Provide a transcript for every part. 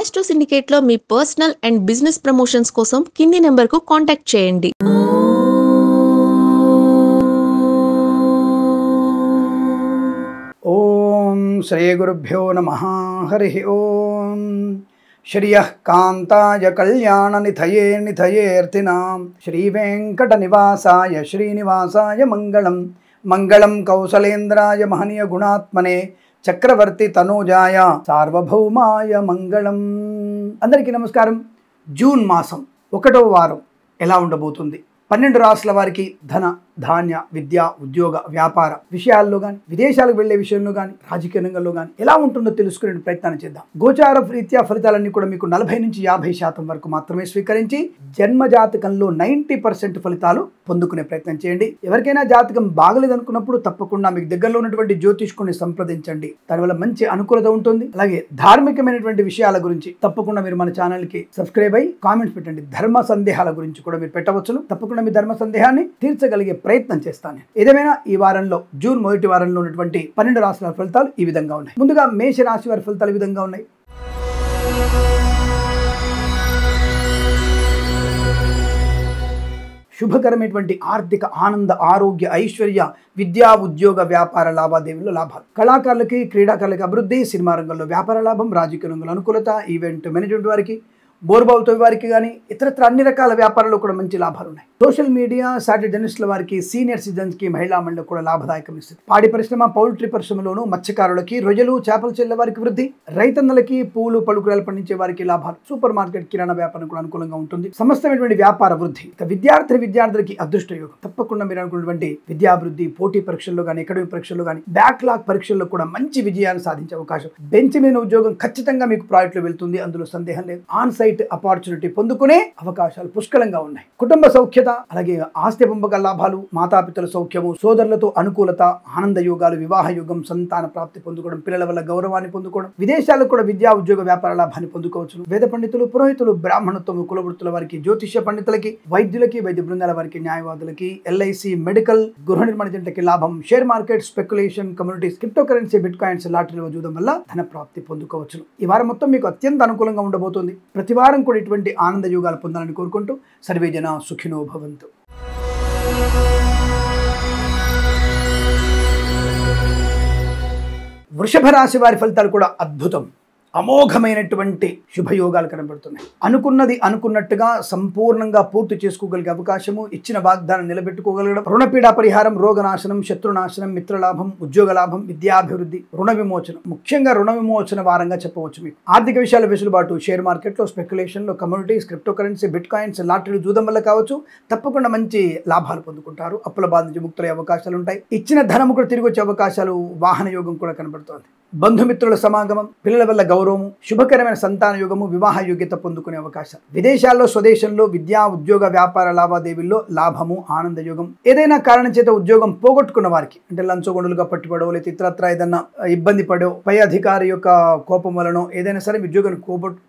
Astro సిండికేట్లో మీ personal and business promotions కోసం కింది నెంబర్కు కాంటాక్ట్ చేయండి. ఓం శ్రీ గురుభ్యో నమః. హరి ఓం. శ్రియః కాంతాయ కళ్యాణ నిధయే నిధయేర్తినాం శ్రీ వెంకట నివాసాయ శ్రీనివాసాయ మంగళం. మంగళం కౌసలేంద్రాయ మహనీయ గుణాత్మనే చక్రవర్తి తనూజాయ సార్వభౌమాయ మంగళం. అందరికీ నమస్కారం. జూన్ మాసం 1వ వారం ఎలా ఉండబోతుంది? 12 రాశుల వారికి ధన, ధాన్య, విద్య, ఉద్యోగ, వ్యాపార విషయాల్లో కానీ, విదేశాలకు వెళ్లే విషయంలో కానీ, రాజకీయ రంగంలో కానీ ఎలా ఉంటుందో తెలుసుకునే ప్రయత్నం చేద్దాం. గోచార రీత్యా ఫలితాలన్నీ కూడా మీకు 40 నుంచి 50% వరకు మాత్రమే స్వీకరించి జన్మ జాతకంలో 90% ఫలితాలు పొందుకునే ప్రయత్నం చేయండి. ఎవరికైనా జాతకం బాగలేదనుకున్నప్పుడు తప్పకుండా మీకు దగ్గరలో ఉన్నటువంటి జ్యోతిష్కుని సంప్రదించండి. దానివల్ల మంచి అనుకూలత ఉంటుంది. అలాగే ధార్మికమైనటువంటి విషయాల గురించి తప్పకుండా మీరు మన ఛానల్కి సబ్స్క్రైబ్ అయ్యి కామెంట్స్ పెట్టండి. ధర్మ సందేహాల గురించి కూడా మీరు పెట్టవచ్చును. తప్పకుండా మీ ధర్మ సందేహాన్ని తీర్చగలిగే ప్రయత్నం చేస్తాను. ఏదేమైనా ఈ వారంలో జూన్ మొదటి వారంలో ఉన్నటువంటి 12 రాశుల ఫలితాలు ఈ విధంగా ఉన్నాయి. ముందుగా మేష రాశి వారి ఫలితాలు ఈ విధంగా ఉన్నాయి. శుభకరమైనటువంటి ఆర్థిక ఆనంద, ఆరోగ్య, ఐశ్వర్య, విద్యా, ఉద్యోగ, వ్యాపార లావాదేవీల్లో లాభాలు. కళాకారులకి, క్రీడాకారులకి అభివృద్ధి, సినిమా రంగంలో వ్యాపార లాభం, రాజకీయ రంగంలో అనుకూలత, ఈవెంట్ మేనేజ్మెంట్ వారికి, బోర్బావుతో వారికి కానీ ఇతరత్ర అన్ని రకాల వ్యాపారాల్లో కూడా మంచి లాభాలు ఉన్నాయి. సోషల్ మీడియా, సాటిలైట్ జర్నలిస్టుల వారికి, సీనియర్ సిటిజన్స్కి, మహిళా మండలికి కూడా లాభదాయకం ఇస్తుంది. పాడి పరిశ్రమ, పౌల్ట్రీ పరిశ్రమలోను, మత్స్యకారులకి, రొయ్యలు, చేపల చెల్లె వారికి వృద్ధి, రైతన్నలకి, పూలు పలుకురాలు పండించే వారికి లాభాలు, సూపర్ మార్కెట్, కిరాణా వ్యాపారం కూడా అనుకూలంగా ఉంటుంది. సమస్తమైనటువంటి వ్యాపార వృద్ధి. ఇక విద్యార్థులకి అదృష్ట యోగం. తప్పకుండా మీరు అనుకున్నటువంటి విద్యాభివృద్ధి, పోటీ పరీక్షల్లో కానీ, అకాడమిక్ పరీక్షల్లో కానీ, బ్యాక్లాగ్ పరీక్షల్లో కూడా మంచి విజయాన్ని సాధించే అవకాశం. బెంచ్ మీద ఉద్యోగం ఖచ్చితంగా మీకు ప్రాజెక్టులో వెళ్తుంది, అందులో సందేహం లేదు. ఆన్ సైట్ ఆపర్చునిటీ పొందుకునే అవకాశాలు పుష్కలంగా ఉన్నాయి. కుటుంబ సౌఖ్యత, అలాగే ఆస్తి పంపక లాభాలు, మాతాపితల సౌఖ్యము, సోదరులతో అనుకూలత, ఆనంద యోగాలు, వివాహ యోగం, సంతాన ప్రాప్తి పొందుకోవడం, పిల్లల వల్ల గౌరవాన్ని పొందుకోవడం, విదేశాలకు కూడా విద్యా, ఉద్యోగ, వ్యాపార లాభాన్ని పొందుకోవచ్చు. వేద పండితులు, పురోహితులు, బ్రాహ్మణత్వం, కులవృత్తుల వారికి, జ్యోతిష్య పండితులకి, వైద్యులకి, వైద్య బృందాల వారికి, న్యాయవాదులకి, ఎల్ఐసి, మెడికల్, గృహ నిర్మాణ జంటకి లాభం. Share market, speculation, communities, crypto currency, bitcoins, లాటరీలో చూడడం వల్ల ధన ప్రాప్తి పొందుకోవచ్చు. ఈ వారం మొత్తం మీకు అత్యంత అనుకూలంగా ఉండబోతుంది. ప్రతి వారం కూడా ఇటువంటి ఆనంద యోగాలు పొందాలని కోరుకుంటూ సర్వే జన సుఖినో భవంతు. వృషభ రాశి వారి ఫలితాలు కూడా అద్భుతం. అమోఘమైనటువంటి శుభయోగాలు కనబడుతున్నాయి. అనుకున్నది అనుకున్నట్టుగా సంపూర్ణంగా పూర్తి చేసుకోగలిగే అవకాశము, ఇచ్చిన వాగ్దానం నిలబెట్టుకోగలగడం, రుణపీడా పరిహారం, రోగనాశనం, శత్రునాశనం, మిత్రలాభం, ఉద్యోగ లాభం, విద్యాభివృద్ధి, రుణ విమోచనం. ముఖ్యంగా రుణ విమోచన వారంగా చెప్పవచ్చు. మీకు ఆర్థిక విషయాల వెసులుబాటు, షేర్ మార్కెట్లో, స్పెక్యులేషన్లో, communities, crypto currency, bitcoins, లాటరీలు చూడడం వల్ల కావచ్చు తప్పకుండా మంచి లాభాలు పొందుకుంటారు. అప్పుల బాధ నుంచి ముక్తులయ్యే అవకాశాలు ఉంటాయి. ఇచ్చిన ధనము కూడా తిరిగి వచ్చే అవకాశాలు, వాహన యోగం కూడా కనబడుతోంది. బంధుమిత్రుల సమాగమం, పిల్లల వల్ల గౌరవము, శుభకరమైన సంతాన యోగము, వివాహ యోగ్యత పొందుకునే అవకాశం. విదేశాల్లో, స్వదేశంలో విద్యా, ఉద్యోగ, వ్యాపార లావాదేవీల్లో లాభము, ఆనంద యోగం. ఏదైనా కారణం చేత ఉద్యోగం పోగొట్టుకున్న వారికి, అంటే లంచగొండలుగా పట్టుబడో, లేదా ఇతరత్ర ఏదైనా ఇబ్బంది పడో, పై అధికారి యొక్క కోపం వలనో ఏదైనా సరే ఉద్యోగం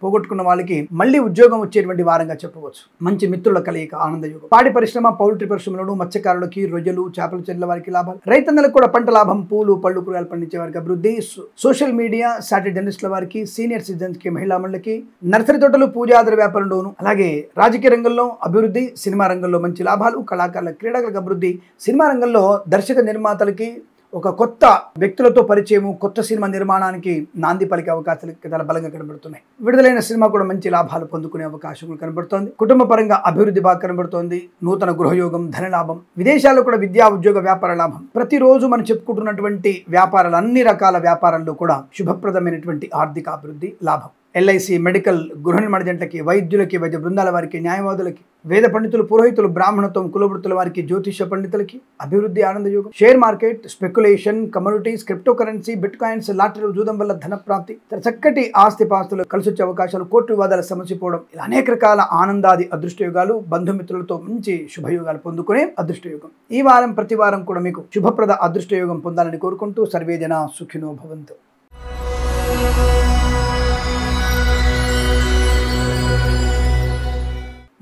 పోగొట్టుకున్న వాళ్ళకి మళ్ళీ ఉద్యోగం వచ్చేటువంటి వారంగా చెప్పవచ్చు. మంచి మిత్రుల కలయిక, ఆనంద యోగం. పాడి పరిశ్రమ, పౌల్ట్రీ పరిశ్రమలను, మత్స్యకారులకి, రొయ్యలు, చేపల చెట్ల వారికి లాభాలు. రైతన్నలకు కూడా పంట లాభం, పూలు పళ్ళు కూరగాయలు పండించే వారికి అభివృద్ధి. సోషల్ మీడియా, సాటిలైట్ జర్నలిస్టుల వారికి, సీనియర్ సిటిజన్స్కి, మహిళా మండలికి, నర్సరీ తోటలు, పూజాదర వ్యాపారంలోను, అలాగే రాజకీయ రంగంలో అభివృద్ధి, సినిమా రంగంలో మంచి లాభాలు, కళాకారుల, క్రీడాకారులకు అభివృద్ధి, సినిమా రంగంలో దర్శక నిర్మాతలకి ఒక కొత్త వ్యక్తులతో పరిచయము, కొత్త సినిమా నిర్మాణానికి నాంది పలికే అవకాశాలు చాలా బలంగా కనబడుతున్నాయి. విడుదలైన సినిమా కూడా మంచి లాభాలు పొందుకునే అవకాశం కనబడుతోంది. కుటుంబ పరంగా అభివృద్ధి బాగా కనబడుతోంది. నూతన గృహయోగం, ధనలాభం, విదేశాల్లో కూడా విద్యా, ఉద్యోగ, వ్యాపార లాభం. ప్రతిరోజు మనం చెప్పుకుంటున్నటువంటి వ్యాపారాలు, అన్ని రకాల వ్యాపారాల్లో కూడా శుభప్రదమైనటువంటి ఆర్థిక అభివృద్ధి, లాభం. ఎల్ఐసి, మెడికల్, గృహ నిర్మాణ జంటకి, వైద్యులకి, వైద్య బృందాల వారికి, న్యాయవాదులకి, వేద పండితులు, పురోహితులు, బ్రాహ్మణత్వం, కులవృత్తుల వారికి, జ్యోతిష్య పండితులకి అభివృద్ధి, ఆనంద యోగం. Share market, speculation, communities, crypto currency, bitcoins, లాటరీలు చూడడం వల్ల ధన ప్రాప్తి, చక్కటి ఆస్తి పాస్తులు కలిసి వచ్చే అవకాశాలు, కోర్టు వివాదాలు సమసిపోవడం, ఇలా అనేక రకాల ఆనందాది అదృష్టయోగాలు, బంధుమిత్రులతో మంచి శుభయోగాలు పొందుకునే అదృష్టయోగం. ఈ వారం ప్రతి వారం కూడా మీకు శుభప్రద అదృష్టయోగం పొందాలని కోరుకుంటూ సర్వే జన సుఖినో భవంతు.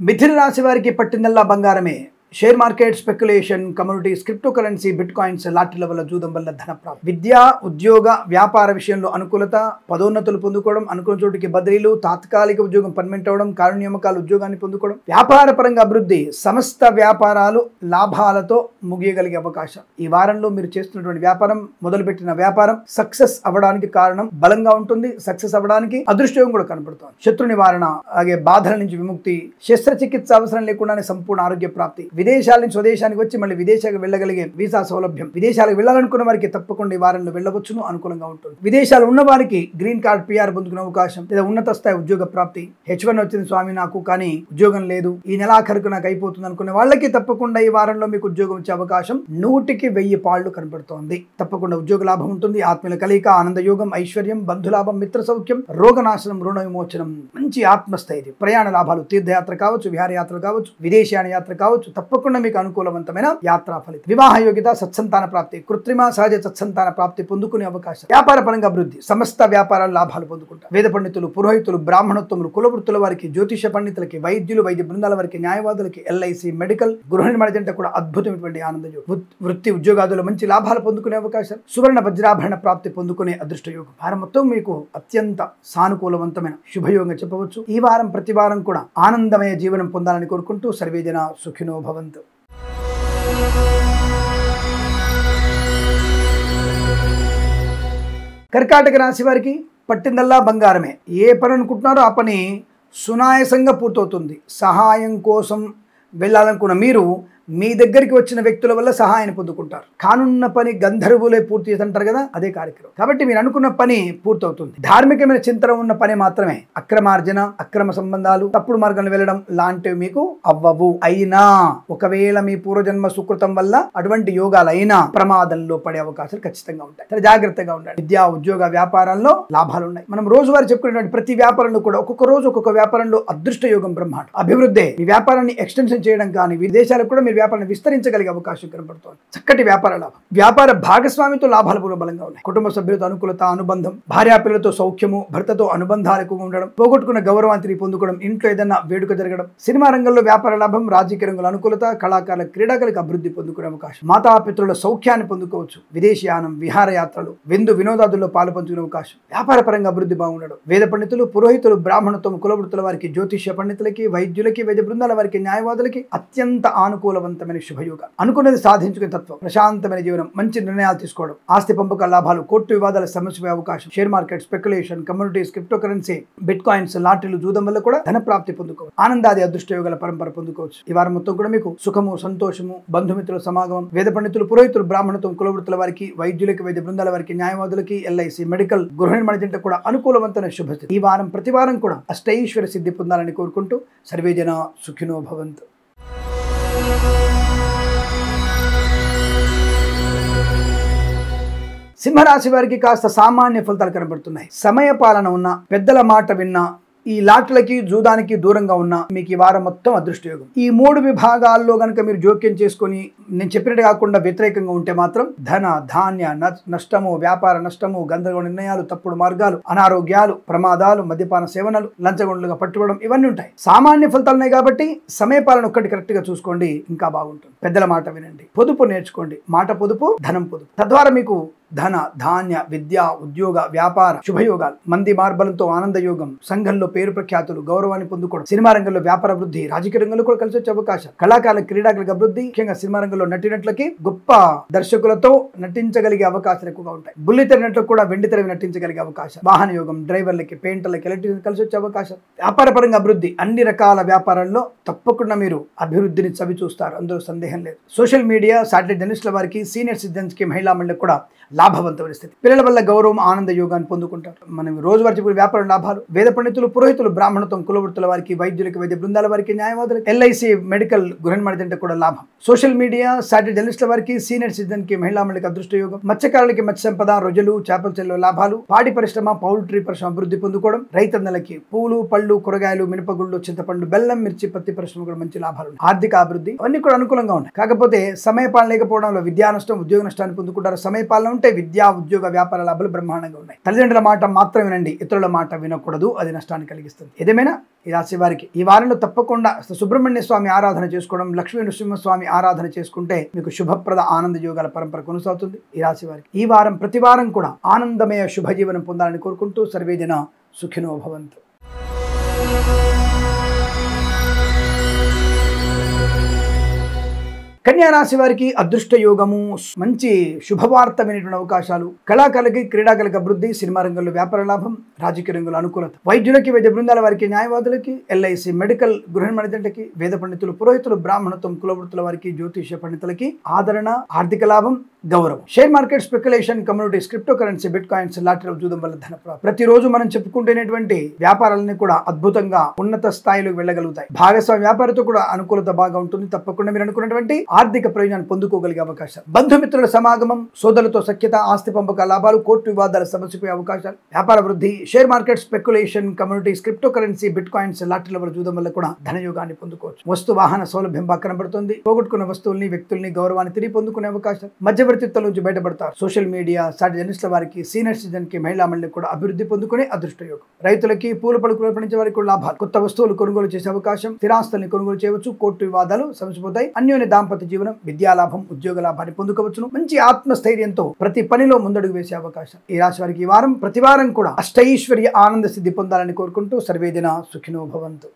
మిథున రాశి వారికి పట్టిందల్లా బంగారమే. Share market, speculation, communities, crypto currency, bitcoins, లాటరీల వల్ల, జూదం వల్ల ధన ప్రాప్తి. విద్య, ఉద్యోగ, వ్యాపార విషయంలో అనుకూలత, పదోన్నతులు పొందుకోవడం, అనుకున్న చోటికి బదిలీలు, తాత్కాలిక ఉద్యోగం పర్మనెంట్ అవడం, కారు నియామకాలు ఉద్యోగాన్ని పొందుకోవడం, వ్యాపార పరంగా అభివృద్ధి, సమస్త వ్యాపారాలు లాభాలతో ముగియగలిగే అవకాశం. ఈ వారంలో మీరు చేస్తున్నటువంటి వ్యాపారం, మొదలుపెట్టిన వ్యాపారం సక్సెస్ అవ్వడానికి కారణం బలంగా ఉంటుంది. సక్సెస్ అవ్వడానికి అదృష్టం కూడా కనబడుతుంది. శత్రు నివారణ, అలాగే బాధల నుంచి విముక్తి, శస్త్రచికిత్స అవసరం లేకుండానే సంపూర్ణ ఆరోగ్య ప్రాప్తి, విదేశాల నుంచి స్వదేశానికి వచ్చి మళ్ళీ విదేశాలకు వెళ్ళగలిగే వీసా సౌలభ్యం, విదేశాలకు వెళ్ళాలనుకున్న వారికి తప్పకుండా ఈ వారంలో వెళ్ళవచ్చును, అనుకూలంగా ఉంటుంది. విదేశాలు ఉన్న వారికి గ్రీన్ కార్డ్, పిఆర్ పొందుకునే అవకాశం, లేదా ఉన్నత స్థాయి ఉద్యోగ ప్రాప్తి. H1 వచ్చింది స్వామి నాకు, కానీ ఉద్యోగం లేదు, ఈ నెలాఖరుకు నాకు అయిపోతుంది అనుకునే వాళ్ళకి తప్పకుండా ఈ వారంలో మీకు ఉద్యోగం వచ్చే అవకాశం 100కి 1000 పాళ్ళు కనబడుతోంది. తప్పకుండా ఉద్యోగ లాభం ఉంటుంది. ఆత్మీయుల కలయిక, ఆనందయోగం, ఐశ్వర్యం, బంధులాభం, మిత్ర సౌఖ్యం, రోగనాశనం, రుణ విమోచనం, మంచి ఆత్మస్థైర్యం, ప్రయాణ లాభాలు, తీర్థయాత్ర కావచ్చు, విహారయాత్ర కావచ్చు, విదేశీయాన యాత్ర కావచ్చు, తప్పకుండా మీకు అనుకూలవంతమైన యాత్రా ఫలితం. వివాహ యోగ్యత, సత్సంతాన ప్రాప్తి, కృత్రిమ సహజ సత్సంతాన ప్రాప్తి పొందుకునే అవకాశం. వ్యాపార పరంగా అభివృద్ధి, సమస్త వ్యాపారాల లాభాలు పొందుకుంటారు. వేద పండితులు, పురోహితులు, బ్రాహ్మణోత్తములు, కులవృత్తుల వారికి, జ్యోతిష పండితులకి, వైద్యులు, వైద్య బృందాల వారికి, న్యాయవాదులకి, LIC, మెడికల్, గృహ నిర్మాణ జంట కూడా అద్భుతమైనటువంటి ఆనందయోగం. వృత్తి ఉద్యోగాదులు మంచి లాభాలు పొందుకునే అవకాశం. సువర్ణ వజ్రాభరణ ప్రాప్తి పొందుకునే అదృష్ట యోగం. వారం మొత్తం మీకు అత్యంత సానుకూలవంతమైన శుభయోగంగా చెప్పవచ్చు. ఈ వారం ప్రతి వారం కూడా ఆనందమయ జీవనం పొందాలని కోరుకుంటూ సర్వేజన సుఖినో భవంతు. కర్కాటక రాశి వారికి పట్టిందల్లా బంగారమే. ఏ పని అనుకుంటున్నారో ఆ పని సునాయాసంగా పూర్తవుతుంది. సహాయం కోసం వెళ్ళాలనుకున్న మీరు మీ దగ్గరికి వచ్చిన వ్యక్తుల వల్ల సహాయాన్ని పొందుకుంటారు. కానున్న పని గంధర్వులే పూర్తి చేస్తుంటారు కదా, అదే కార్యక్రమం. కాబట్టి మీరు అనుకున్న పని పూర్తవుతుంది. ధార్మికమైన చింతన ఉన్న పని మాత్రమే. అక్రమార్జన, అక్రమ సంబంధాలు, తప్పుడు మార్గంలో వెళ్ళడం లాంటివి మీకు అవ్వవు. అయినా ఒకవేళ మీ పూర్వజన్మ సుకృతం వల్ల అటువంటి యోగాలు అయినా ప్రమాదంలో పడే అవకాశాలు ఖచ్చితంగా ఉంటాయి. చాలా జాగ్రత్తగా ఉండాలి. విద్యా, ఉద్యోగ, వ్యాపారాల్లో లాభాలు ఉన్నాయి. మనం రోజువారీ చెప్పుకునేటువంటి ప్రతి వ్యాపారంలో కూడా ఒక్కొక్క రోజు ఒక్కొక్క వ్యాపారంలో అదృష్ట యోగం బ్రహ్మాండం. అభివృద్ధి, మీ వ్యాపారాన్ని ఎక్స్టెన్షన్ చేయడం కానీ విదేశాలకు కూడా మీరు వ్యాపారాన్ని విస్తరించగలిగే అవకాశం కనబడుతోంది. చక్కటి వ్యాపార లాభం. వ్యాపార భాగస్వామితో లాభాలు కూడా బలంగా ఉన్నాయి. కుటుంబ సభ్యులతో అనుకూలత, అనుబంధం, భార్యాపిల్లలతో సౌఖ్యము, భర్తతో అనుబంధాలు ఎక్కువగా ఉండడం, పోగొట్టుకున్న గౌరవాన్ని తిరిగి పొందుకోవడం, ఇంట్లో ఏదైనా వేడుక జరగడం, సినిమా రంగంలో వ్యాపార లాభం, రాజకీయ రంగంలో అనుకూలత, కళాకారుల, క్రీడాకారులకు అభివృద్ధి పొందుకునే అవకాశం. మాతాపితృల సౌఖ్యాన్ని పొందుకోవచ్చు. విదేశీయానం, విహారయాత్రలు, విందు వినోదాదుల్లో పాలు పంచుకునే అవకాశం. వ్యాపార పరంగా అభివృద్ధి బాగుండడం. వేద పండితులు, పురోహితులు, బ్రాహ్మణత్వం, కులవృత్తుల వారికి, జ్యోతిష్య పండితులకి, వైద్యులకి, వైద్య బృందాల వారికి, న్యాయవాదులకి అత్యంత ఆనుకూలవంతమైన శుభయోగం. అనుకున్నది సాధించుకునే తత్వం, ప్రశాంతమైన జీవనం, మంచి నిర్ణయాలు తీసుకోవడం, ఆస్తి పంపకాల లాభాలు, కోర్టు వివాదాల సమస్య అవకాశం. Share market, speculation, communities, crypto currency, bitcoins, లాటరీలు, జూదం వల్ల కూడా ధన ప్రాప్తి పొందుకోవచ్చు. ఆనందాది అదృష్ట యోగాల పరంపర పొందుకోవచ్చు. ఈ వారం మొత్తం కూడా మీకు సుఖము, సంతోషము, బంధుమిత్రుల సమాగమం, వేద పండితులు, పురోహితులు, బ్రాహ్మణత్వం, కులవృత్తుల వారికి, వైద్యులకి, వైద్య బృందాల వారికి, న్యాయవాదులకి, LIC, మెడికల్, గృహ నిర్మాణ జంట కూడా అనుకూలవంతమైన శుభస్థితి. ఈ వారం ప్రతి వారం కూడా అష్టైశ్వర్య సిద్ధి పొందాలని కోరుకుంటూ సర్వేజన సుఖినో భవంతు. సింహరాశి వారికి కాస్త సామాన్య ఫలితాలు కనబడుతున్నాయి. సమయ పాలన ఉన్న, పెద్దల మాట విన్నా, ఈ లాట్లకి, జూదానికి దూరంగా ఉన్న మీకు ఈ వారం మొత్తం అదృష్టయోగం. ఈ 3 విభాగాల్లో కనుక మీరు జోక్యం చేసుకొని నేను చెప్పినట్టు కాకుండా వ్యతిరేకంగా ఉంటే మాత్రం ధన, ధాన్య నష్టము, వ్యాపార నష్టము, గందరగోళ నిర్ణయాలు, తప్పుడు మార్గాలు, అనారోగ్యాలు, ప్రమాదాలు, మద్యపాన సేవనలు, లంచగొండలుగా పట్టుకోవడం ఇవన్నీ ఉంటాయి. సామాన్య ఫలితాలు ఉన్నాయి కాబట్టి సమయపాలన ఒక్కటి కరెక్ట్ గా చూసుకోండి, ఇంకా బాగుంటుంది. పెద్దల మాట వినండి, పొదుపు నేర్చుకోండి. మాట పొదుపు, ధనం పొదుపు. తద్వారా మీకు ధన, ధాన్య, విద్య, ఉద్యోగ, వ్యాపార శుభయోగాలు, మంది మార్బలంతో ఆనందయోగం, సంఘంలో పేరు ప్రఖ్యాతులు, గౌరవాన్ని పొందుకోవడం, సినిమా రంగంలో వ్యాపార అభివృద్ధి, రాజకీయ రంగంలో కూడా కలిసి వచ్చే అవకాశం. కళాకారుల, క్రీడాకారులకు అభివృద్ధి, ముఖ్యంగా సినిమా రంగంలో నటినట్లకి గొప్ప దర్శకులతో నటించగలిగే అవకాశాలు ఎక్కువగా ఉంటాయి. బుల్లితెర నటులకు కూడా వెండితెర నటించగలిగే అవకాశం. వాహన యోగం, డ్రైవర్లకి, పెయింటర్లకి, ఎలక్ట్రీషియన్ కలిసి వచ్చే అవకాశం. వ్యాపార పరంగా అభివృద్ధి, అన్ని రకాల వ్యాపారాల్లో తప్పకుండా మీరు అభివృద్ధిని చవి చూస్తారు, అందులో సందేహం లేదు. సోషల్ మీడియా, సాటిలైట్ జర్నలిస్టుల వారికి, సీనియర్ సిటిజన్స్ కి, మహిళా మండలికి కూడా లాభవంతమైన స్థితి. పిల్లల వల్ల గౌరవం, ఆనంద యోగాన్ని పొందుకుంటారు. మనం రోజువారీ చెప్పిన వ్యాపార లాభాలు. వేద పండితులు, పురోహితులు, బ్రాహ్మణత్వం, కులవృత్తుల వారికి, వైద్యులకి, వైద్య బృందాల వారికి, న్యాయవాదులకి, LIC, మెడికల్, గృహ నిర్మాణ జంట కూడా లాభం. సోషల్ మీడియా, సాటిలైట్ జర్నలిస్టుల వారికి, సీనియర్ సిటిజన్ కి, మహిళా మండలికి అదృష్ట యోగం. మత్స్యకారులకి మత్స్య సంపద, రొయ్యలు, చేపల చెరువుల లాభాలు. పాడి పరిశ్రమ, పౌల్ట్రీ పరిశ్రమ అభివృద్ధి పొందుకోవడం. రైతన్నలకి పూలు, పళ్ళు, కూరగాయలు, మినపగుళ్ళు, చింతపండు, బెల్లం, మిర్చి, పత్తి పరిశ్రమ కూడా మంచి లాభాలు. ఆర్థిక అభివృద్ధి అవన్నీ కూడా అనుకూలంగా ఉన్నాయి. కాకపోతే సమయ పాలన లేకపోవడంలో విద్యా నష్టం, ఉద్యోగ నష్టాన్ని పొందుకుంటారు. సమయ పాలన ఉంటే ఉంటే విద్యా ఉద్యోగ వ్యాపార లాభాలు బ్రహ్మాండంగా ఉన్నాయి. తల్లిదండ్రుల మాట మాత్రం వినండి, ఇతరుల మాట వినకూడదు, అది నష్టాన్ని కలిగిస్తుంది. ఏదేమైనా ఈ రాశి వారికి ఈ వారంలో తప్పకుండా సుబ్రహ్మణ్య స్వామి ఆరాధన చేసుకోవడం, లక్ష్మీ నృసింహస్వామి ఆరాధన చేసుకుంటే మీకు శుభప్రద ఆనంద యోగాల పరంపర కొనసాగుతుంది. ఈ రాశి వారికి ఈ వారం ప్రతి వారం కూడా ఆనందమయ శుభజీవనం పొందాలని కోరుకుంటూ సర్వేజన సుఖినో భవంతు. కన్యా రాశి వారికి అదృష్ట యోగము, మంచి శుభవార్తమైనటువంటి అవకాశాలు, కళాకారులకి క్రీడాకారులకు అభివృద్ధి, సినిమా రంగంలో వ్యాపార లాభం, రాజకీయ రంగంలో అనుకూలత, వైద్యులకి వైద్య బృందాల వారికి, న్యాయవాదులకి, ఎల్ఐసి మెడికల్ గృహ మణిదండకి, వేద పండితులు, పురోహితులు, బ్రాహ్మణత్వం కులవృత్తుల వారికి, జ్యోతిష పండితులకి ఆదరణ, ఆర్థిక లాభం, గౌరవం. Share market, speculation, communities, crypto currency, bitcoins, lottery జూదం వల్ల ధన ప్రాప్తి. ప్రతిరోజు మనం చెప్పుకుంటున్నటువంటి వ్యాపారాలన్నీ కూడా అద్భుతంగా ఉన్నత స్థాయిలోకి వెళ్ళగలుగుతాయి. భాగస్వామి వ్యాపారితో కూడా అనుకూలత బాగా ఉంటుంది. తప్పకుండా మీరు అనుకున్నటువంటి ఆర్థిక ప్రయోజనాన్ని పొందుకోగలిగే అవకాశాలు, బంధుమిత్రుల సమాగమం, సోదరులతో సఖ్యత, ఆస్తి పంపక లాభాలు, కోర్టు వివాదాల సమస్యపోయే అవకాశాలు, వ్యాపార వృద్ధి, share market, speculation, communities, crypto currency, bitcoins, lottery జూదం వల్ల కూడా ధనయోగాన్ని పొందుకోవచ్చు. వస్తు వాహన సౌలభ్యం బాగా కనబడుతుంది. పోగొట్టుకున్న వస్తువుల్ని, వ్యక్తుల్ని, గౌరవాన్ని తిరిగి పొందుకునే అవకాశాలు, మధ్యవర్తిత్వం నుంచి బయటపడతారు. సోషల్ మీడియా సాటి జర్నలిస్టుల వారికి, సీనియర్ సిటిజన్ కి, మహిళా మండలికి కూడా అభివృద్ధి పొందుకునే అదృష్ట యోగం. రైతులకి, పూల పడుకులు పండించే వారికి కూడా లాభాలు, కొత్త వస్తువులు కొనుగోలు చేసే అవకాశం, స్థిరాస్తుల్ని కొనుగోలు చేయవచ్చు, కోర్టు వివాదాలు సమసిపోతాయి, అన్యోన్య దాంపత్య జీవనం, విద్యాలాభం, ఉద్యోగ లాభాన్ని పొందుకోవచ్చును. మంచి ఆత్మస్థైర్యంతో ప్రతి పనిలో ముందడుగు వేసే అవకాశం. ఈ రాశి వారికి ఈ వారం ప్రతి వారం కూడా అష్టైశ్వర్య ఆనంద సిద్ధి పొందాలని కోరుకుంటూ సర్వేజన సుఖినో భవంతు.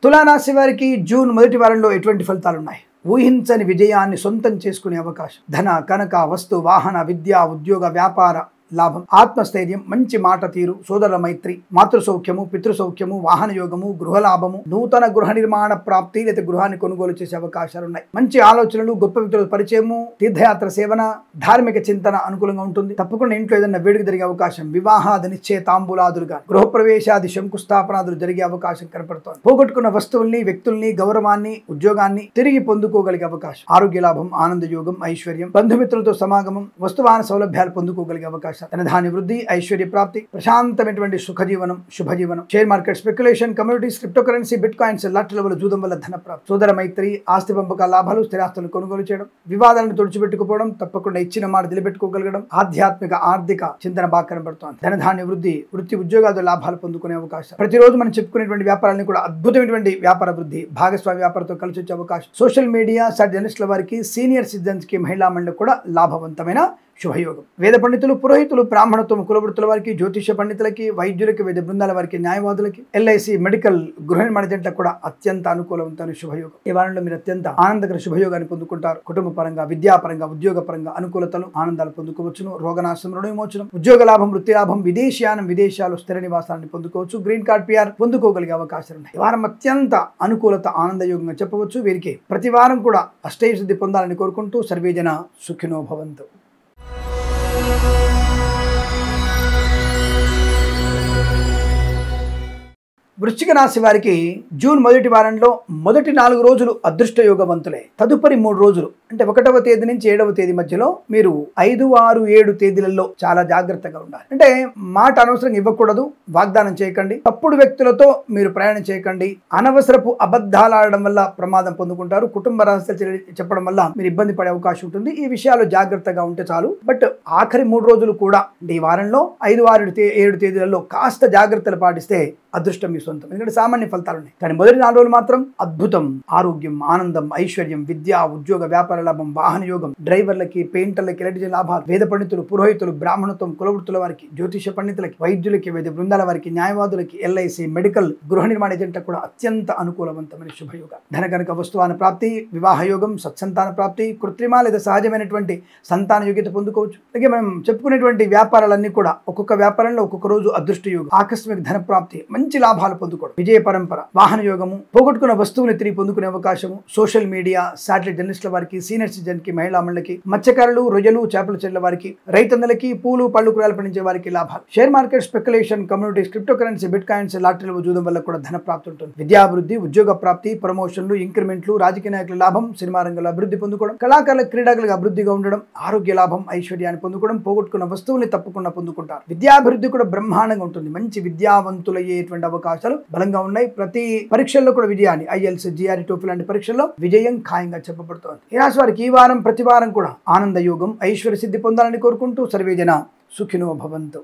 తులారాశి వారికి జూన్ మొదటి వారంలో ఎటువంటి ఫలితాలు ఉన్నాయి? ఊహించని విజయాన్ని సొంతం చేసుకునే అవకాశం, ధన, కనక, వస్తు, వాహన, విద్య, ఉద్యోగ, వ్యాపార లాభం, ఆత్మస్థైర్యం, మంచి మాట తీరు, సోదర మైత్రి, మాతృ సౌఖ్యము, పితృ సౌఖ్యము, వాహన యోగము, గృహ లాభము, నూతన గృహ నిర్మాణ ప్రాప్తి లేదా గృహాన్ని కొనుగోలు చేసే అవకాశాలు ఉన్నాయి. మంచి ఆలోచనలు, గొప్ప వ్యక్తుల పరిచయము, తీర్థయాత్ర సేవన, ధార్మిక చింతన అనుకూలంగా ఉంటుంది. తప్పకుండా ఇంట్లో ఏదైనా వేడుక జరిగే అవకాశం, వివాహాది నిశ్చయ తాంబూలాదులుగా, గృహప్రవేశాది శంకుస్థాపనాదులు జరిగే అవకాశం కనపడుతోంది. పోగొట్టుకున్న వస్తువుల్ని, వ్యక్తుల్ని, గౌరవాన్ని, ఉద్యోగాన్ని తిరిగి పొందుకోగలిగే అవకాశం, ఆరోగ్య లాభం, ఆనంద యోగం, ఐశ్వర్యం, బంధుమిత్రులతో సమాగమం, వస్తువాహన సౌలభ్యాలు పొందుకోగలిగే అవకాశం, ధనధాన్య వృద్ధి, ఐశ్వర్య ప్రాప్తి, ప్రశాంతమైనటువంటి సుఖజీవనం, శుభజీవనం, share market, speculation, communities, crypto currency, bitcoins, lottery జూదం వల్ల ధన ప్రాప్తి, సోదర మైత్రి, ఆస్తి పంపక లాభాలు, స్థిరాస్తులను కొనుగోలు చేయడం, వివాదాలను తుడిచిపెట్టుకోవడం, తప్పకుండా ఇచ్చిన మాట నిలబెట్టుకోగలగడం, ఆధ్యాత్మిక ఆర్థిక చింతన బాగా కనబడుతోంది. ధనధాన్య వృద్ధి, వృత్తి ఉద్యోగాలు లాభాలు పొందుకునే అవకాశం. ప్రతిరోజు మనం చెప్పుకునేటువంటి వ్యాపారాలను కూడా అద్భుతమైనటువంటి వ్యాపార వృద్ధి, భాగస్వామి వ్యాపారంతో కలిసి వచ్చే అవకాశం. సోషల్ మీడియా సాటి జర్నలిస్టుల వారికి, సీనియర్ సిటిజన్స్ కి, మహిళా మండలికి కూడా లాభవంతమైన శుభయోగం. వేద పండితులు, పురోహితులు, బ్రాహ్మణత్వం కులవృత్తుల వారికి, జ్యోతిష పండితులకి, వైద్యులకి, వైద్య బృందాల వారికి, న్యాయవాదులకి, ఎల్ఐసి మెడికల్ గృహ నిర్మాణ జంటలకు కూడా అత్యంత అనుకూలవంతమైన శుభయోగం. ఈ వారంలో మీరు అత్యంత ఆనందకర శుభయోగాన్ని పొందుకుంటారు. కుటుంబ పరంగా, విద్యాపరంగా, ఉద్యోగ పరంగా అనుకూలతలు, ఆనందాలు పొందుకోవచ్చును. రోగనాశనం, రుణ విమోచనం, ఉద్యోగ లాభం, వృత్తి లాభం, విదేశీయానం, విదేశాలు స్థిర నివాసాన్ని పొందుకోవచ్చు. గ్రీన్ కార్డ్, పిఆర్ పొందుకోగలిగే అవకాశాలు ఉన్నాయి. ఈ వారం అత్యంత అనుకూలత, ఆనందయోగంగా చెప్పవచ్చు. వీరికి ప్రతి వారం కూడా అష్టైసిద్ధి పొందాలని కోరుకుంటూ సర్వేజన సుఖినో భవంతు. వృశ్చిక రాశి వారికి జూన్ మొదటి వారంలో మొదటి 4 రోజులు అదృష్ట యోగవంతులే. తదుపరి 3 రోజులు అంటే 1వ తేదీ నుంచి 7వ తేదీ మధ్యలో మీరు 5, 6, 7 తేదీలలో చాలా జాగ్రత్తగా ఉండాలి. అంటే మాట అనవసరంగా ఇవ్వకూడదు, వాగ్దానం చేయకండి, తప్పుడు వ్యక్తులతో మీరు ప్రయాణం చేయకండి, అనవసరపు అబద్ధాలు ఆడడం వల్ల ప్రమాదం పొందుకుంటారు, కుటుంబ రహస్యాలు చెప్పడం వల్ల మీరు ఇబ్బంది పడే అవకాశం ఉంటుంది. ఈ విషయాలు జాగ్రత్తగా ఉంటే చాలు. బట్ ఆఖరి 3 రోజులు కూడా అంటే ఈ వారంలో 5, 6, 7 తేదీలలో కాస్త జాగ్రత్తలు పాటిస్తే అదృష్టం మీ సొంతం. ఎందుకంటే సామాన్య ఫలితాలు ఉన్నాయి. కానీ మొదటి 4 రోజులు మాత్రం అద్భుతం, ఆరోగ్యం, ఆనందం, ఐశ్వర్యం, విద్య, ఉద్యోగ, వ్యాపార లాభం, వాహన యోగం, డ్రైవర్లకి, పెయింటర్లకి, ఎలక్ట్రికల్ లాభాలు, వేద పండితులు, పురోహితులు, బ్రాహ్మణత్వం కులవృత్తుల వారికి, జ్యోతిష పండితులకి, వైద్యులకి, వైద్య బృందాల వారికి, న్యాయవాదులకి, ఎల్ఐసి మెడికల్ గృహ నిర్మాణ ఏజెంట్లకు కూడా అత్యంత అనుకూలవంతమైన శుభయోగ. ధన కనుక వస్తువాన ప్రాప్తి, వివాహ యోగం, సత్సంతాన ప్రాప్తి, కృత్రిమ లేదా సహజమైనటువంటి సంతాన యోగ్యత పొందుకోవచ్చు. అలాగే మనం చెప్పుకునేటువంటి వ్యాపారాలన్నీ కూడా ఒక్కొక్క వ్యాపారంలో ఒక్కొక్క రోజు అదృష్ట యోగం, ఆకస్మిక ధన ప్రాప్తి, మంచి లాభాలు పొందుకోవడం, విజయ పరంపర, వాహన యోగము, పోగొట్టుకున్న వస్తువుని తిరిగి పొందుకునే అవకాశము. సోషల్ మీడియా, శాటిలైట్ జర్నలిస్టుల వారికి, సీనియర్ సిటిజన్ కి, మహిళా మండలికి, మత్స్యకారులు, రొయ్యలు, చేపల చెట్ల వారికి, రైతన్నలకి, పూలు పళ్ళు కూరగాయలు పండించే వారికి లాభాలు. Share market, speculation, communities, crypto currency, bitcoins, లాటరీలు చూడడం వల్ల కూడా ధన ప్రాప్తి ఉంటుంది. విద్యాభివృద్ధి, ఉద్యోగ ప్రాప్తి, ప్రమోషన్లు, ఇంక్రిమెంట్లు, రాజకీయ నాయకుల లాభం, సినిమా రంగంలో అభివృద్ధి పొందుకోవడం, కళాకారుల, క్రీడాకులకు అభివృద్ధిగా ఉండడం, ఆరోగ్య లాభం, ఐశ్వర్యాన్ని పొందుకోవడం, పోగొట్టుకున్న వస్తువుల్ని తప్పకుండా పొందుకుంటారు. విద్యాభివృద్ధి కూడా బ్రహ్మాండంగా ఉంటుంది. మంచి విద్యావంతులయ్యేటువంటి అవకాశాలు బలంగా ఉన్నాయి. ప్రతి పరీక్షల్లో కూడా విజయాన్ని, ఐఎల్స్, జిఆర్ఈ, టోఫెల్ లాంటి పరీక్షల్లో విజయం ఖాయంగా చెప్పబడుతోంది. ఈ రాశి వారికి ఈ వారం ప్రతి వారం కూడా ఆనంద యోగం, ఐశ్వర్య సిద్ధి పొందాలని కోరుకుంటూ సర్వేజన సుఖినో భవంతు.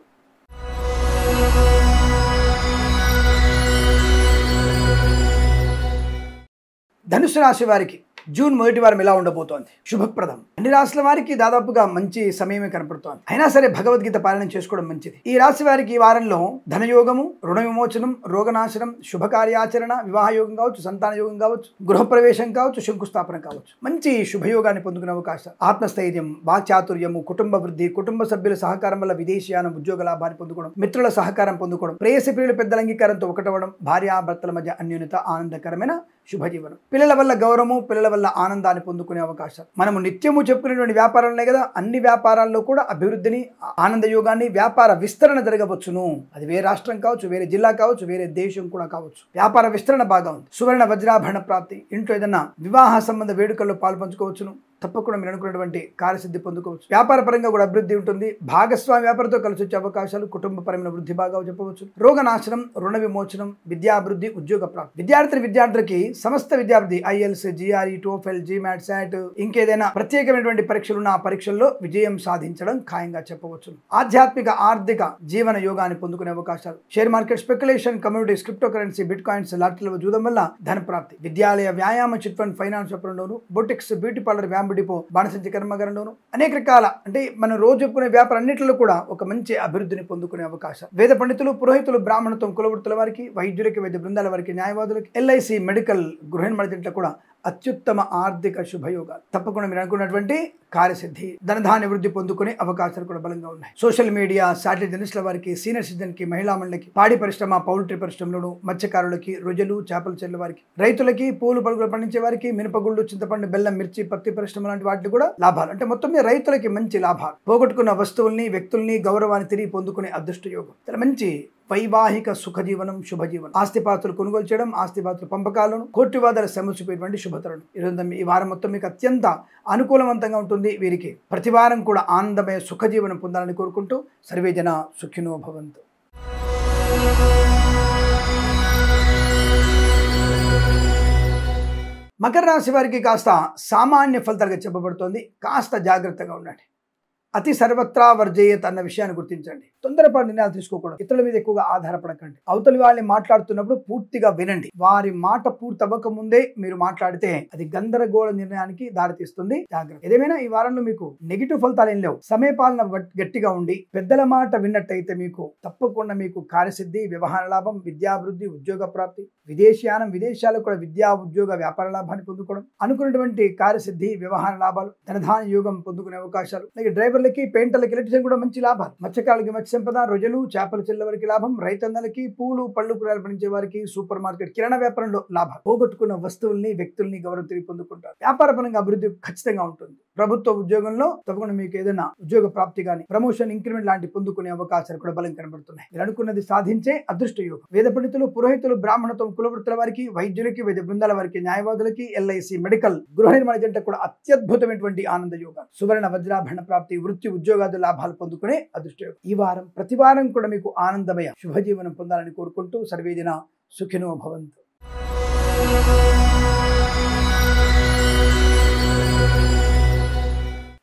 ధనుసు రాశి వారికి జూన్ మొదటి వారం ఎలా ఉండబోతోంది? శుభప్రదం. అన్ని రాశుల వారికి దాదాపుగా మంచి సమయమే కనపడుతోంది. అయినా సరే భగవద్గీత పాలన చేసుకోవడం మంచిది. ఈ రాశి వారికి ఈ వారంలో ధనయోగము, రుణ విమోచనం, రోగనాశనం, శుభకార్యాచరణ, వివాహ యోగం కావచ్చు, సంతాన యోగం కావచ్చు, గృహప్రవేశం కావచ్చు, శంకుస్థాపన కావచ్చు, మంచి శుభయోగాన్ని పొందుకునే అవకాశం. ఆత్మస్థైర్యం, వాక్చాతుర్యము, కుటుంబ వృద్ధి, కుటుంబ సభ్యుల సహకారం వల్ల విదేశీయానం, ఉద్యోగ లాభాన్ని పొందుకోవడం, మిత్రుల సహకారం పొందుకోవడం, ప్రేయసి ప్రియుల పెద్దల అంగీకారంతో ఒకటవడం, భార్యాభర్తల మధ్య అన్యోన్యత, ఆనందకరమైన శుభజీవనం. పిల్లల వల్ల గౌరవము, పిల్లల వల్ల ఆనందాన్ని పొందుకునే అవకాశం. మనము నిత్యము చెప్పుకునేటువంటి వ్యాపారాలు ఉన్నాయి కదా, అన్ని వ్యాపారాల్లో కూడా అభివృద్ధిని, ఆనంద యోగాన్ని, వ్యాపార విస్తరణ జరగవచ్చును. అది వేరే రాష్ట్రం కావచ్చు, వేరే జిల్లా కావచ్చు, వేరే దేశం కూడా కావచ్చు. వ్యాపార విస్తరణ బాగా ఉంది. సువర్ణ వజ్రాభరణ ప్రాప్తి, ఇంట్లో ఏదైనా వివాహ సంబంధ వేడుకల్లో పాల్పంచుకోవచ్చును. తప్పకుండా మీరు అనుకున్నటువంటి కార్యసిద్ధి పొందుకోవచ్చు. వ్యాపార పరంగా కూడా అభివృద్ధి ఉంటుంది. భాగస్వామి వ్యాపారంతో కలిసి వచ్చే అవకాశాలు, కుటుంబపరమైన వృద్ధి బాగా చెప్పవచ్చు. రోగనాశనం, రుణ విమోచనం, విద్యాభివృద్ధి, ఉద్యోగ ప్రాప్తి. విద్యార్థులకి సమస్త విద్యార్థి IELTS, GRE, TOEFL, GMAT, SAT, ఇంకేదైనా ప్రత్యేకమైనటువంటి పరీక్షలు ఉన్న ఆ పరీక్షల్లో విజయం సాధించడం ఖాయంగా చెప్పవచ్చు. ఆధ్యాత్మిక, ఆర్థిక జీవన యోగాన్ని పొందుకునే అవకాశాలు. Share market, speculation, communities, crypto currency, bitcoins, లాటరీలు చూడడం వల్ల ధన ప్రాప్తి. విద్యాలయ, వ్యాయామ, చిట్ ఫండ్, ఫైనాన్స్ వ్యాపారంలోను, బొటిక్స్, బ్యూటీ పార్లర్, డిపో, బాణసంచి కర్మగారంలోను, అనేక రకాల అంటే మనం రోజు చెప్పుకునే వ్యాపారం అన్నింటిలో కూడా ఒక మంచి అభివృద్ధిని పొందుకునే అవకాశం. వేద పండితులు, పురోహితులు, బ్రాహ్మణత్వం, కులవృత్తుల వారికి, వైద్యులకి, వైద్య బృందాల వారికి, న్యాయవాదులకి, ఎల్ఐసి, మెడికల్, గృహ నిర్మాణ కూడా అత్యుత్తమ ఆర్థిక శుభయోగాలు. తప్పకుండా మీరు అనుకున్నటువంటి కార్యసిద్ధి, ధనధాన్య వృద్ధి పొందుకునే అవకాశాలు కూడా బలంగా ఉన్నాయి. సోషల్ మీడియా, శాటిలైట్ జర్నలిస్టుల వారికి, సీనియర్ సిటిజన్ కి, మహిళా మండలికి, పాడి పరిశ్రమ, పౌల్ట్రీ పరిశ్రమలోను, మత్స్యకారులకి, రొయ్యలు, చేపల చెట్ల వారికి, రైతులకి, పూలు పలుకులు పండించే వారికి, మినపగుళ్ళు, చింతపండు, బెల్లం, మిర్చి, పత్తి పరిశ్రమ లాంటి వాటికి కూడా లాభాలు. అంటే మొత్తం మీద రైతులకి మంచి లాభాలు. పోగొట్టుకున్న వస్తువుల్ని, వ్యక్తుల్ని, గౌరవాన్ని తిరిగి పొందుకునే అదృష్ట యోగం. చాలా మంచి వైవాహిక సుఖజీవనం, శుభజీవనం. ఆస్తిపాత్రలు కొనుగోలు చేయడం, ఆస్తిపాత్రల పంపకాలను, కోర్టువాదాల సమస్యపోయేటువంటి శుభతరుణం. ఈ వారం మొత్తం మీకు అత్యంత అనుకూలవంతంగా ఉంటుంది. వీరికి ప్రతి వారం కూడా ఆనందమయ సుఖజీవనం పొందాలని కోరుకుంటూ సర్వేజన సుఖినో భవంతు. మకర రాశి వారికి కాస్త సామాన్య ఫలితాలుగా చెప్పబడుతోంది. కాస్త జాగ్రత్తగా ఉండండి. అతి సర్వత్రా వర్జయేత్ అన్న విషయాన్ని గుర్తించండి. తొందరపాటు నిర్ణయాలు తీసుకోకూడదు. ఇతరుల మీద ఎక్కువగా ఆధారపడకండి. అవతలి వాళ్ళని మాట్లాడుతున్నప్పుడు పూర్తిగా వినండి. వారి మాట పూర్తి అవ్వక ముందే మీరు మాట్లాడితే అది గందరగోళ నిర్ణయానికి దారితీస్తుంది. జాగ్రత్త. ఏదేమైనా ఈ వారంలో మీకు నెగిటివ్ ఫలితాలు ఏం లేవు. సమయపాలన గట్టిగా ఉండి పెద్దల మాట విన్నట్టయితే మీకు తప్పకుండా మీకు కార్యసిద్ధి, వ్యవహార లాభం, విద్యాభివృద్ధి, ఉద్యోగ ప్రాప్తి, విదేశీయానం, విదేశాలకు కూడా విద్యా, ఉద్యోగ, వ్యాపార లాభాన్ని పొందుకోవడం, అనుకున్నటువంటి కార్యసిద్ధి, వ్యవహార లాభాలు, ధనధాన్య యోగం పొందుకునే అవకాశాలు. అలాగే డ్రైవర్లకి, పెయింటర్లకి, ఎలక్ట్రీషియన్ కూడా మంచి లాభాలు. మత్స్యకారులకి మత్స్య సంపద, రొయ్యలు, చేపల చెల్ల వారికి లాభం, రైతన్నలకి, పూలు పళ్ళు కూరగాయలు పండించే వారికి, సూపర్ మార్కెట్, కిరాణా వ్యాపారంలో లాభాలు. పోగొట్టుకున్న వస్తువుల్ని, వ్యక్తుల్ని గౌరవం తిరిగి పొందుకుంటారు. వ్యాపార పరంగా అభివృద్ధి ఖచ్చితంగా ఉంటుంది. ప్రభుత్వ ఉద్యోగంలో తప్పకుండా మీకు ఏదైనా ఉద్యోగ ప్రాప్తి కానీ, ప్రమోషన్, ఇంక్రిమెంట్ లాంటి పొందుకునే అవకాశాలు కూడా బలం కనబడుతున్నాయి. మీరు అనుకున్నది సాధించే అదృష్ట యోగం. వేద పండితులు, పురోహితులు, బ్రాహ్మణత్వం, కులవృత్తుల వారికి, వైద్యులకి, వైద్య బృందాల వారికి, న్యాయవాదులకి, ఎల్ఐసి, మెడికల్, గృహ నిర్మాణ జంట కూడా అత్యద్భుతమైనటువంటి ఆనంద యోగాలు. సువర్ణ వజ్రాభరణ ప్రాప్తి, వృత్తి, ఉద్యోగాది లాభాలు పొందుకునే అదృష్ట యోగం. ఈ వారం ప్రతి వారం కూడా మీకు ఆనందమయ శుభజీవనం పొందాలని కోరుకుంటూ సర్వేజన సుఖినో భవంతు.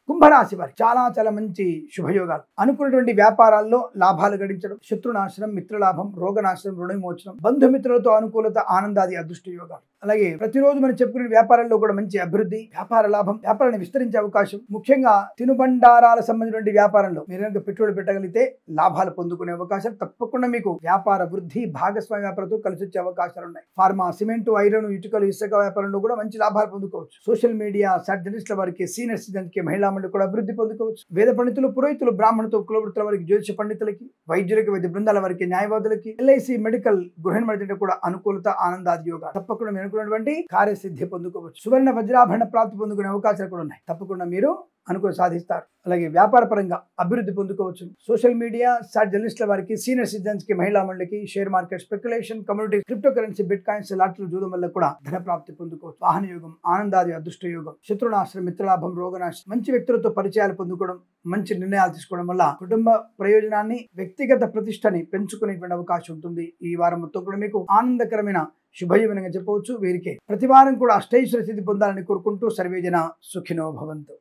కుంభరాశి వారికి చాలా మంచి శుభయోగాలు. అనుకున్నటువంటి వ్యాపారాల్లో లాభాలు గడించడం, శత్రునాశనం, మిత్రలాభం, రోగనాశనం, రుణ విమోచనం, బంధుమిత్రులతో అనుకూలత, ఆనందాది అదృష్ట యోగాలు. అలాగే ప్రతిరోజు మనం చెప్పుకునే వ్యాపారాల్లో కూడా మంచి అభివృద్ధి, వ్యాపార లాభం, వ్యాపారాన్ని విస్తరించే అవకాశం. ముఖ్యంగా తినుబండారాల సంబంధించిన వ్యాపారంలో మీరు పెట్టుబడి పెట్టగలిగితే లాభాలు పొందుకునే అవకాశం. తప్పకుండా మీకు వ్యాపార వృద్ధి, భాగస్వామ్య వ్యాపారంతో కలిసి వచ్చే అవకాశాలు ఉన్నాయి. ఫార్మా, సిమెంట్, ఐరన్, ఇటుకలు, ఇసుక వ్యాపారంలో కూడా మంచి లాభాలు పొందుకోవచ్చు. సోషల్ మీడియా, జర్నలిస్టుల వారికి, సీనియర్ సిటిజన్ కి, మహిళా మండలి కూడా అభివృద్ధి పొందుకోవచ్చు. వేద పండితులు, పురోహితులు, బ్రాహ్మణత్వం, కులవృత్తుల వారికి, జ్యోతిష పండితులకి, వైద్యులకి, వైద్య బృందాల వారికి, న్యాయవాదులకి, ఎల్ఐసి, మెడికల్, గృహ నిర్మాణ కూడా అనుకూలత, ఆనందాది యోగాలు. తప్పకుండా అనుకున్నటువంటి కార్యసిద్ధి పొందుకోవచ్చు. సువర్ణ వజ్రాభరణ ప్రాప్తి పొందుకునే అవకాశాలు కూడా ఉన్నాయి. తప్పకుండా మీరు అనుకుని సాధిస్తారు. అలాగే వ్యాపార పరంగా అభివృద్ధి పొందుకోవచ్చు. సోషల్ మీడియా సాట్ జర్నలిస్టుల వారికి, సీనియర్ సిటిజన్స్ కి, మహిళా మండలికి, share market, speculation, community, crypto currency, bitcoins, లాటరీలు, జూదం వల్ల కూడా ధన ప్రాప్తి పొందుకోవచ్చు. వాహన యోగం, ఆనందాది అదృష్ట యోగం, శత్రునాశనం, మిత్రలాభం, రోగనాశనం, మంచి వ్యక్తులతో పరిచయాలు పొందుకోవడం, మంచి నిర్ణయాలు తీసుకోవడం వల్ల కుటుంబ ప్రయోజనాన్ని, వ్యక్తిగత ప్రతిష్టని పెంచుకునేటువంటి అవకాశం ఉంటుంది. ఈ వారం మొత్తం కూడా మీకు ఆనందకరమైన శుభజీవనంగా చెప్పవచ్చు. వీరికి ప్రతి వారం కూడా అష్టైశ్వర స్థితి పొందాలని కోరుకుంటూ సర్వేజన సుఖినో భవంతు.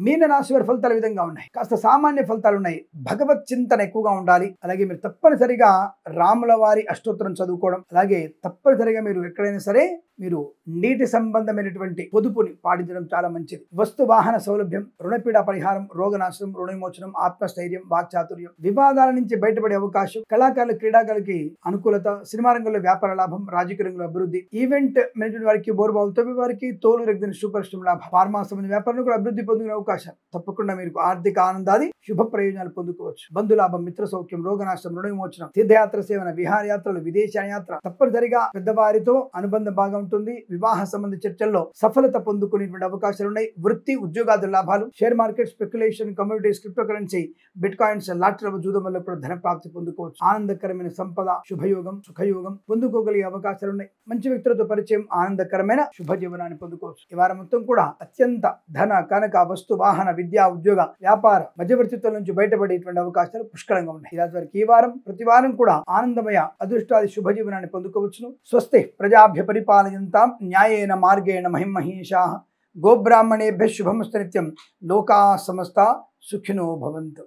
మీన రాశి వారి ఫలితాలు విధంగా ఉన్నాయి. కాస్త సామాన్య ఫలితాలు ఉన్నాయి. భగవత్ చింతన ఎక్కువగా ఉండాలి. అలాగే మీరు తప్పనిసరిగా రాముల వారి అష్టోత్తరం చదువుకోవడం, అలాగే తప్పనిసరిగా మీరు ఎక్కడైనా సరే మీరు నీటి సంబంధమైనటువంటి పొదుపుని పాటించడం చాలా మంచిది. వస్తు వాహన సౌలభ్యం, రుణపీడ పరిహారం, రోగనాశనం, రుణ విమోచనం, ఆత్మస్థైర్యం, వాక్చాతుర్యం, వివాదాల నుంచి బయటపడే అవకాశం, కళాకారులు, క్రీడాకారులకి అనుకూలత, సినిమా రంగంలో వ్యాపార లాభం, రాజకీయ రంగంలో అభివృద్ధి, ఈవెంట్ మేనేజ్మెంట్ వారికి, బోర్బావులు తవ్వి వారికి, తోలు రెగ్గిన సూపర్ స్టమ్ లాభం, ఫార్మా సంబంధించిన వ్యాపారంలో కూడా అభివృద్ధి పొందుకునే అవకాశం. తప్పకుండా మీరు ఆర్థిక ఆనందాది శుభ ప్రయోజనాలు పొందుకోవచ్చు. బంధులాభం, మిత్ర సౌఖ్యం, రోగనాశనం, రుణ విమోచనం, తీర్థయాత్ర సేవన, విహారయాత్రలు, విదేశయాత్ర, తప్పనిసరిగా పెద్దవారితో అనుబంధం బాగా ఉంటుంది. వివాహ సంబంధ చర్చల్లో సఫలత పొందుకునేటువంటి అవకాశాలు ఉన్నాయి. వృత్తి, ఉద్యోగాది లాభాలు, share market, speculation, communities, crypto currency, bitcoins, lottery, జూదం వల్ల కూడా ధన ప్రాప్తి పొందుకోవచ్చు. ఆనందకరమైన సంపద, శుభయోగం, సుఖయోగం పొందుకోగలిగే అవకాశాలు ఉన్నాయి. మంచి వ్యక్తులతో పరిచయం, ఆనందకరమైన శుభ జీవనాన్ని పొందుకోవచ్చు. ఈ వారం మొత్తం కూడా అత్యంత ధన, కనక, వస్తు, వాహన, విద్యా, ఉద్యోగ, వ్యాపార మధ్యవర్తిత్వం నుంచి బయటపడేటువంటి అవకాశాలు పుష్కలంగా ఉన్నాయి. ఇలా ఈ వారం ప్రతి వారం కూడా ఆనందమయ అదృష్టాది శుభ జీవనాన్ని పొందుకోవచ్చును. స్వస్తి ప్రజాభ్య పరిపాలయంతాం న్యాయేన మార్గేణ మహిమహీషాః. గోబ్రాహ్మణేభ్యః శుభమస్తు నిత్యం. లోకా సమస్తా సుఖినో భవంతు.